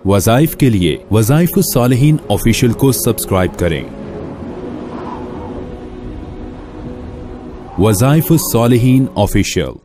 वज़ाइफ के लिए वज़ाइफ़ुस्सालिहीन ऑफिशियल को सब्सक्राइब करें। वज़ाइफ़ुस्सालिहीन ऑफिशियल।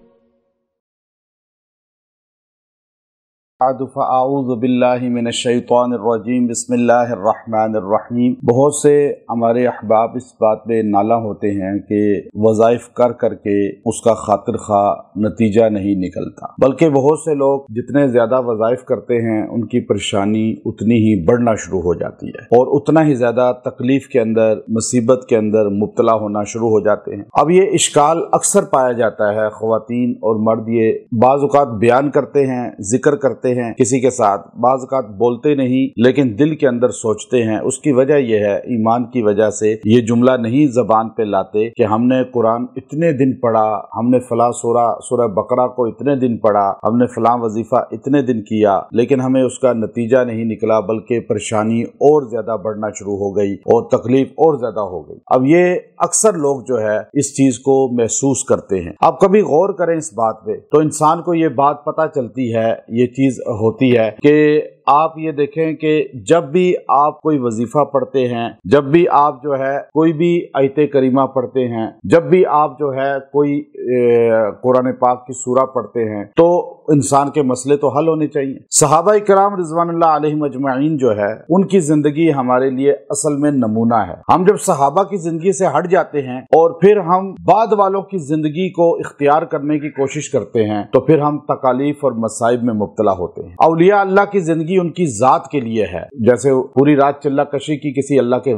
अऊज़ु बिल्लाहि मिनश्शैतानिर्रजीम बिस्मिल्लाहिर्रहमानिर्रहीम। बहुत से हमारे अहबाब इस बात पे नाला होते हैं कि वज़ाइफ कर करके उसका खातिर खा नतीजा नहीं निकलता, बल्कि बहुत से लोग जितने ज़्यादा वज़ाइफ करते हैं उनकी परेशानी उतनी ही बढ़ना शुरू हो जाती है और उतना ही ज़्यादा तकलीफ़ के अंदर, मुसीबत के अंदर मुब्तला होना शुरू हो जाते हैं। अब ये इश्काल अक्सर पाया जाता है, ख़वातीन और मर्द ये बाज़ औक़ात बयान करते हैं, जिक्र करते हैं किसी के साथ, बाज़ औक़ात बोलते नहीं लेकिन दिल के अंदर सोचते हैं। उसकी वजह यह है, ईमान की वजह से ये जुमला नहीं ज़बान पे लाते कि हमने कुरान इतने दिन पढ़ा, हमने फला सूरह बकरा को इतने दिन पढ़ा, हमने फला वजीफा इतने दिन किया, लेकिन हमें उसका नतीजा नहीं निकला, बल्कि परेशानी और ज्यादा बढ़ना शुरू हो गई और तकलीफ और ज्यादा हो गई। अब ये अक्सर लोग जो है इस चीज को महसूस करते हैं। आप कभी गौर करें इस बात पे तो इंसान को ये बात पता चलती है, ये चीज होती है कि आप ये देखें कि जब भी आप कोई वजीफा पढ़ते हैं, जब भी आप जो है कोई भी आयते करीमा पढ़ते हैं, जब भी आप जो है कोई कुरान पाक की सूरा पढ़ते हैं, तो इंसान के मसले तो हल होने चाहिए। सहाबा इकराम रिज़वानुल्लाह अलैहिम अजमईन जो है उनकी जिंदगी हमारे लिए असल में नमूना है। हम जब सहाबा की जिंदगी से हट जाते हैं और फिर हम बाद वालों की जिंदगी को इख्तियार करने की कोशिश करते हैं तो फिर हम तकालीफ और मसाइब में मुब्तला होते हैं। औलिया अल्लाह की जिंदगी उनकी जात के लिए है। जैसे पूरी रात चिल्ला कशी की किसी अल्लाह के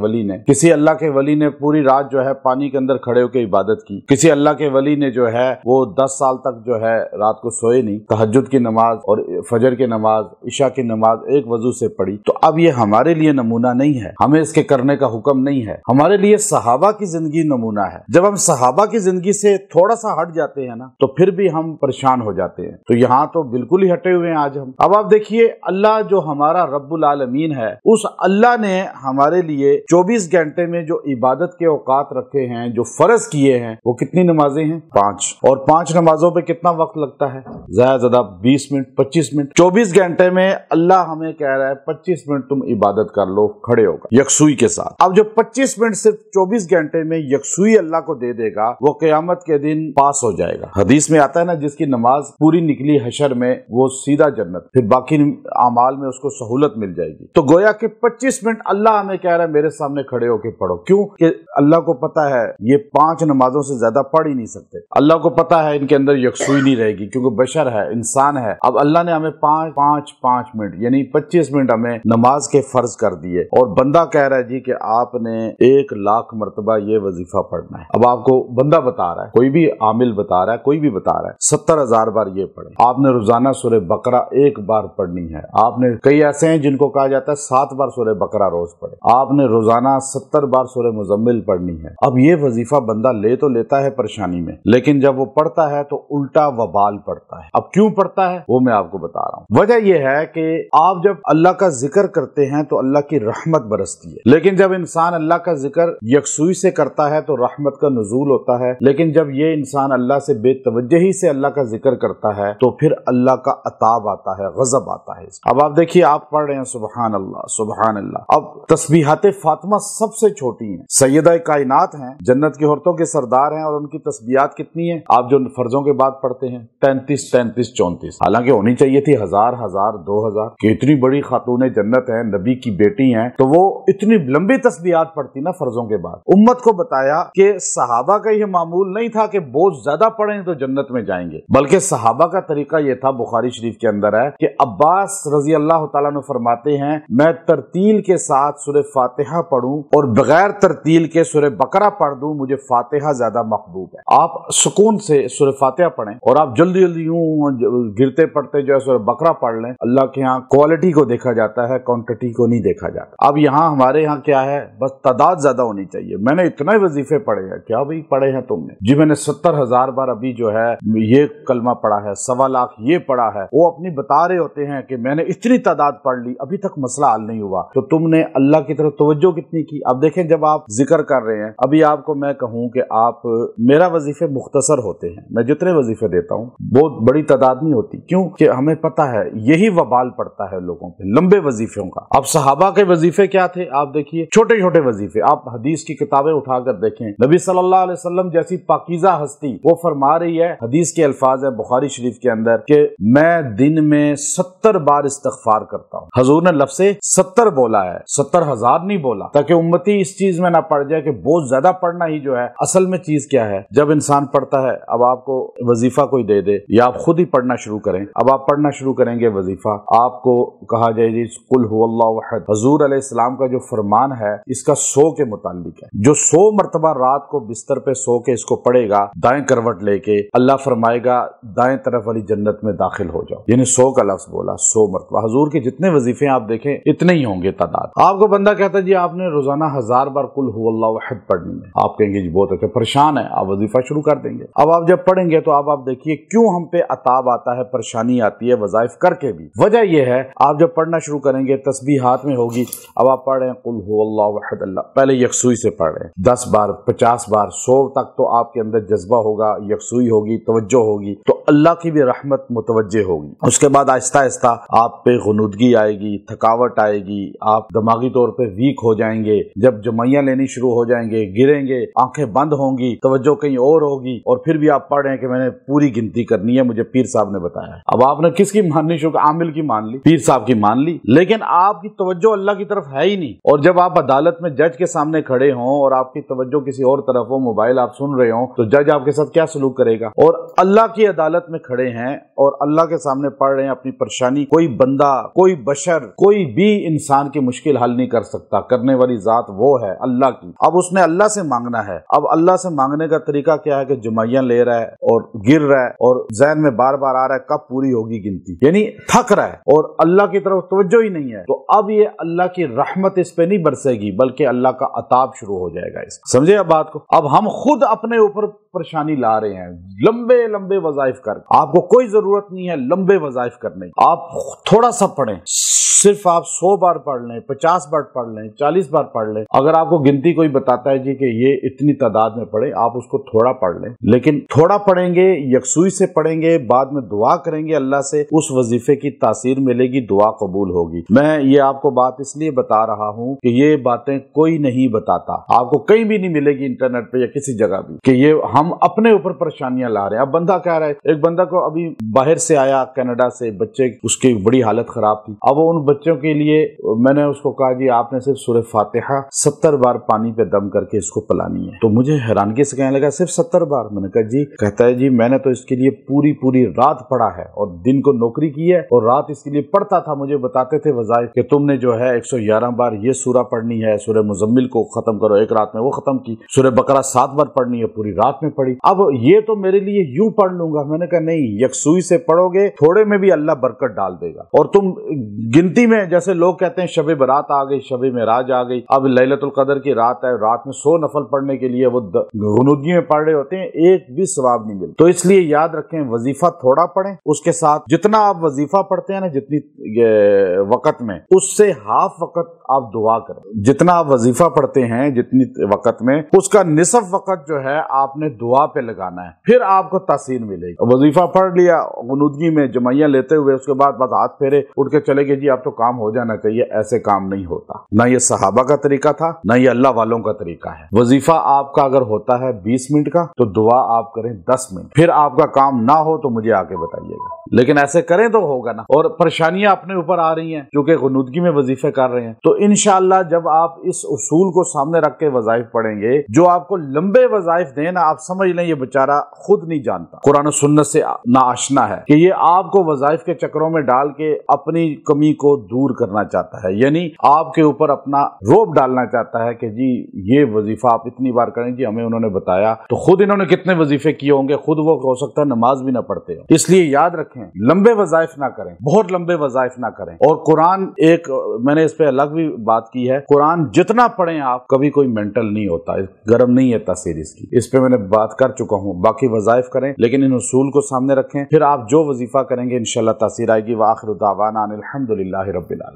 वली ने, पूरी रात जो है पानी के अंदर खड़े होकर इबादत की। किसी अल्लाह के वली ने जो है वो 10 साल तक जो है रात को सोए नहीं, तहज्जुद की नमाज और फजर की नमाज, इशा की नमाज एक वजू से पढ़ी। तो अब ये हमारे लिए नमूना नहीं है, हमें इसके करने का हुक्म नहीं है। हमारे लिए सहाबा की जिंदगी नमूना है। जब हम सहाबा की जिंदगी से थोड़ा सा हट जाते हैं ना तो फिर भी हम परेशान हो जाते हैं। तो यहाँ तो बिल्कुल ही हटे हुए हैं आज हम। अब आप देखिए, अल्लाह जो हमारा रब्बुल आलमीन है, उस अल्लाह ने हमारे लिए 24 घंटे में जो इबादत के औकात रखे हैं, जो फर्ज किए हैं, वो कितनी नमाजें हैं? 5। और 5 नमाजों पे कितना वक्त लगता है? ज्यादा 20 मिनट, 25 मिनट। 24 घंटे में अल्लाह हमें कह रहा है 25 मिनट तुम इबादत कर लो खड़े होकर यकसुई के साथ। अब जो 25 मिनट सिर्फ 24 घंटे में यकसुई अल्लाह को दे देगा, वो क़यामत के दिन पास हो जाएगा। हदीस में आता है ना, जिसकी नमाज पूरी निकली हशर में वो सीधा जन्नत, फिर बाकी अमाल में उसको सहूलत मिल जाएगी। तो गोया कि 25 मिनट अल्लाह हमें कह रहा है मेरे सामने खड़े होकर पढ़ो। क्यों? कि अल्लाह को पता है ये 5 नमाजों से ज्यादा पढ़ ही नहीं सकते। अल्लाह को पता है इनके अंदर यकसुई नहीं रहेगी, क्योंकि बशर है, इंसान है। अब अल्लाह ने हमें 5 मिनट यानी 25 मिनट हमें नमाज के फर्ज कर दिए और बंदा कह रहा है जी कि आपने 1 लाख मरतबा ये वजीफा पढ़ना है। अब आपको बंदा बता रहा है, कोई भी आमिल बता रहा है, कोई भी बता रहा है 70,000 बार ये पढ़े। आपने रोजाना सूरह बकरा 1 बार पढ़नी है। आपने कई ऐसे हैं जिनको कहा जाता है 7 बार सूरह बकरा रोज पढ़े। आपने रोजाना 70 बार सूरह मुजम्मिल पढ़नी है। अब ये वजीफा बंदा ले तो लेता है परेशानी में, लेकिन जब वो पढ़ता है तो उल्टा वबाल पड़ता है। अब क्यों पड़ता है वो मैं आपको बता रहा हूँ। वजह यह है कि आप जब अल्लाह का जिक्र करते हैं तो अल्लाह की रहमत बरसती है, लेकिन जब इंसान अल्लाह का जिक्र यकसुई से करता है तो रहमत का नुज़ूल होता है। लेकिन जब ये इंसान अल्लाह से बेतवज्जही से अल्लाह का जिक्र करता है तो फिर अल्लाह का अताब आता है, गजब आता है। अब आप देखिए, आप पढ़ रहे हैं सुबहान अल्लाह सुबहान अल्लाह। अब तस्बीहाते फातिमा सबसे छोटी हैं, सैयदा कायनात हैं, जन्नत की औरतों के सरदार हैं, और उनकी तस्बीहात कितनी है? आप जो फर्जों के बाद पढ़ते हैं 33, 33, 34, हालांकि होनी चाहिए थी 1000, 2000 कि इतनी बड़ी खातूने जन्नत है, नबी की बेटी हैं, तो वो इतनी लंबी तस्बीहात पढ़ती ना फर्जों के बाद। उम्मत को बताया कि सहाबा का यह मामूल नहीं था कि बोझ ज्यादा पढ़ें तो जन्नत में जाएंगे, बल्कि सहाबा का तरीका यह था, बुखारी शरीफ के अंदर है कि अब्बास रजी अल्लाह तआला अन्हु फरमाते हैं, मैं तरतील के साथ सूरह फातिहा पढ़ूं और बगैर तरतील के सूरह बकरा पढ़ दूं, मुझे फातिहा ज्यादा महबूब है। आप सुकून से सूरह फातिहा पढ़ें और आप जल्दी जल्दी यूं गिरते पढ़ते जो है सूरह बकरा पढ़ लें। अल्लाह के यहाँ क्वालिटी को देखा जाता है, क्वांटिटी को नहीं देखा जाता। अब यहाँ हमारे यहाँ क्या है, बस तादाद ज्यादा होनी चाहिए। मैंने इतने वजीफे पढ़े हैं। क्या भाई पढ़े हैं तुमने? जी मैंने 70,000 बार अभी जो है ये कलमा पढ़ा है, 1.25 लाख ये पढ़ा है। वो अपनी बता रहे होते हैं कि मैंने इतनी इतनी तादाद पढ़ ली, अभी तक मसला हल नहीं हुआ, तो तुमने अल्लाह की तरफ तवज्जो कितनी की। अब देखें, जब आप जिक्र कर रहे हैं, अभी आपको मैं कहूं कि आप, मेरा वजीफे मुख्तसर होते हैं, मैं जितने वजीफे देता हूं बहुत बड़ी तादाद नहीं होती, क्यों कि हमें पता है यही वबाल पड़ता है लोगों पे लंबे वजीफों का। अब सहाबा के वजीफे क्या थे, आप देखिए छोटे छोटे वजीफे, आप हदीस की किताबें उठाकर देखें, नबी सल्लल्लाहु अलैहि वसल्लम जैसी पाकीज़ा हस्ती वो फरमा रही है, हदीस के अल्फाज है बुखारी शरीफ के अंदर कि मैं दिन में 70 बार इस्तिग़फ़ार करता हूँ। हुज़ूर ने लफ्ज़े 70 बोला है, 70,000 नहीं बोला, ताकि उम्मती इस चीज में ना पड़ जाए कि बहुत ज्यादा पढ़ना ही जो है। असल में चीज क्या है, जब इंसान पढ़ता है, अब आपको वजीफा कोई दे दे या आप खुद ही पढ़ना शुरू करें, अब आप पढ़ना शुरू करेंगे वजीफा, आपको कहा जाए जी कुल हुवल्लाहु अहद, हुज़ूर अलैहिस्सलाम का जो फरमान है इसका 100 के मुतालिक है, जो 100 मरतबा रात को बिस्तर पे सो के इसको पढ़ेगा, दाएं करवट लेके, अल्लाह फरमाएगा दाएं तरफ वाली जन्नत में दाखिल हो जाओ, यानी 100 का लफ्ज बोला, 100 मरतबा। हुज़ूर के जितने वजीफे आप देखें इतने ही होंगे तादाद। आपको बंदा कहता है जी आपने रोजाना 1000 बार कुल हुवल्लाहु अहद पढ़नी है, आप कहेंगे जी बहुत अच्छा, परेशान है, आप वजीफा शुरू कर देंगे। अब आप जब पढ़ेंगे तो अब आप देखिए क्यों हम पे अताब आता है, परेशानी आती है वज़ाइफ करके भी। वजह यह है, आप जब पढ़ना शुरू करेंगे तस्बीह हाथ में होगी, अब आप पढ़ रहे हैं कुल हुवल्लाहु अहद, अल्लाह, पहले यकसुई से पढ़ रहे हैं 10 बार 50 बार 100 तक, तो आपके अंदर जज्बा होगा, यकसुई होगी, तवज्जो होगी, तो अल्लाह की भी रहमत मुतवज्जे होगी। उसके बाद आहिस्ता आहिस्ता आप पे गुनूदगी आएगी, थकावट आएगी, आप दिमागी तौर पे वीक हो जाएंगे, जब जमाइयां लेनी शुरू हो जाएंगे, गिरेंगे, आंखें बंद होंगी, तवज्जो कहीं और होगी, और फिर भी आप पढ़ रहे हैं कि मैंने पूरी गिनती करनी है, मुझे पीर साहब ने बताया। अब आपने किसकी माननी शुरू, आमिल की मान ली, पीर साहब की मान ली, लेकिन आपकी तवज्जो अल्लाह की तरफ है ही नहीं। और जब आप अदालत में जज के सामने खड़े हों और आपकी तवज्जो किसी और तरफ हो, मोबाइल आप सुन रहे हो, तो जज आपके साथ क्या सलूक करेगा। और अल्लाह की अदालत में खड़े हैं और अल्लाह के सामने पढ़ रहे हैं अपनी परेशानी, कोई बंदा, कोई बशर, कोई भी इंसान की मुश्किल हल नहीं कर सकता, करने वाली जात वो है अल्लाह की। अब उसने अल्लाह से मांगना है। अब अल्लाह से मांगने का तरीका क्या है कि जुमाइयां ले रहा है और गिर रहा है और ज़हन में बार बार आ रहा है कब पूरी होगी गिनती, यानी थक रहा है और अल्लाह की तरफ तवज्जो ही नहीं है। तो अब ये अल्लाह की रहमत इस पे नहीं बरसेगी, बल्कि अल्लाह का अताब शुरू हो जाएगा। इस समझे अब बात को। अब हम खुद अपने ऊपर परेशानी ला रहे हैं लंबे लंबे वज़ाइफ कर, आपको कोई जरूरत नहीं है लंबे वज़ाइफ करने, आप थोड़ा सा पढ़ें, सिर्फ आप 100 बार पढ़ लें, 50 बार पढ़ लें, 40 बार पढ़ लें। अगर आपको गिनती कोई बताता है जी कि ये इतनी तादाद में पढ़े, आप उसको थोड़ा पढ़ लें, लेकिन थोड़ा पढ़ेंगे, यकसुई से पढ़ेंगे, बाद में दुआ करेंगे अल्लाह से, उस वजीफे की तासीर मिलेगी, दुआ कबूल होगी। मैं ये आपको बात इसलिए बता रहा हूँ कि ये बातें कोई नहीं बताता, आपको कहीं भी नहीं मिलेगी इंटरनेट पे या किसी जगह भी, कि ये हम अपने ऊपर परेशानियां ला रहे हैं। अब बंदा कह रहा है, एक बंदा को अभी बाहर से आया कनाडा से, बच्चे उसकी बड़ी हालत खराब थी। अब उन बच्चों के लिए मैंने उसको कहा जी आपने सिर्फ सूरह फातिहा 70 बार पानी पे दम करके इसको पिलानी है। तो मुझे हैरानगी से कहने लगा सिर्फ 70 बार। मैंने कहा जी, कहता है जी मैंने तो इसके लिए पूरी पूरी रात पढ़ा है और दिन को नौकरी की है और रात इसके लिए पढ़ता था। मुझे बताते थे वज़ाइफ कि तुमने जो है 111 बार ये सूरा पढ़नी है, सूरह मुज़म्मिल को खत्म करो, एक रात में वो खत्म की, सूरह बकरा 7 बार पढ़नी है, पूरी रात में पढ़ी। अब ये तो मेरे लिए यूं पढ़ लूंगा। मैंने कहा नहीं, यकसुई से पढ़ोगे, थोड़े में भी अल्लाह बरकत डाल देगा। और तुम गिनती में, जैसे लोग कहते हैं शब बरात आ गई, शब मेराज आ गई, अब लैलतुल कदर की रात है, रात में 100 नफल पढ़ने के लिए वो गुनूदगी में पढ़ रहे होते हैं, एक भी सवाब नहीं मिलता। तो इसलिए याद रखें, वजीफा थोड़ा पढ़ें, उसके साथ जितना आप वजीफा पढ़ते हैं ना जितनी वक़्त में, उससे हाफ वक़्त आप दुआ करें। जितना आप वजीफा पढ़ते हैं जितनी वक़्त में, उसका निसफ वक़्त जो है आपने दुआ पे लगाना है, फिर आपको तासीर मिलेगी। वजीफा पढ़ लिया गुनूदगी में जमाइयां लेते हुए, उसके बाद बस हाथ फेरे उठ के चले गए जी अब तो काम हो जाना चाहिए, ऐसे काम नहीं होता। ना ये सहाबा का तरीका था, ना ये अल्लाह वालों का तरीका है। वजीफा आपका अगर होता है 20 मिनट का, तो दुआ आप करें 10 मिनट, फिर आपका काम ना हो तो मुझे आके बताइएगा, लेकिन ऐसे करें तो होगा ना। और परेशानियां अपने ऊपर आ रही हैं क्योंकि गुनूदगी में वजीफे कर रहे हैं, तो इंशाअल्लाह जब आप इस उसूल को सामने रख के वज़ाइफ पढ़ेंगे, जो आपको लंबे वज़ाइफ दें ना, आप समझ लें ये बेचारा खुद नहीं जानता, कुरान और सुन्नत से ना आशना है, कि ये आपको वज़ाइफ के चक्रों में डाल के अपनी कमी को दूर करना चाहता है, यानी आपके ऊपर अपना रोब डालना चाहता है कि जी ये वजीफा आप इतनी बार करें जी, हमें उन्होंने बताया। तो खुद इन्होंने कितने वजीफे किए होंगे, खुद वो हो सकता है नमाज भी ना पढ़ते हो। इसलिए याद रखें, लंबे वज़ाइफ ना करें, बहुत लंबे वज़ाइफ ना करें। और कुरान, एक मैंने इस पे अलग भी बात की है, कुरान जितना पढ़ें आप, कभी कोई मेंटल नहीं होता, गर्म नहीं है तासीर इसकी, इस पे मैंने بات کر چکا ہوں. باقی وظائف کریں لیکن ان اصول کو سامنے رکھیں، پھر آپ جو وظیفہ کریں گے انشاءاللہ تاثیر آئے گی. وآخر دعوانا ان الحمدللہ رب العالمین.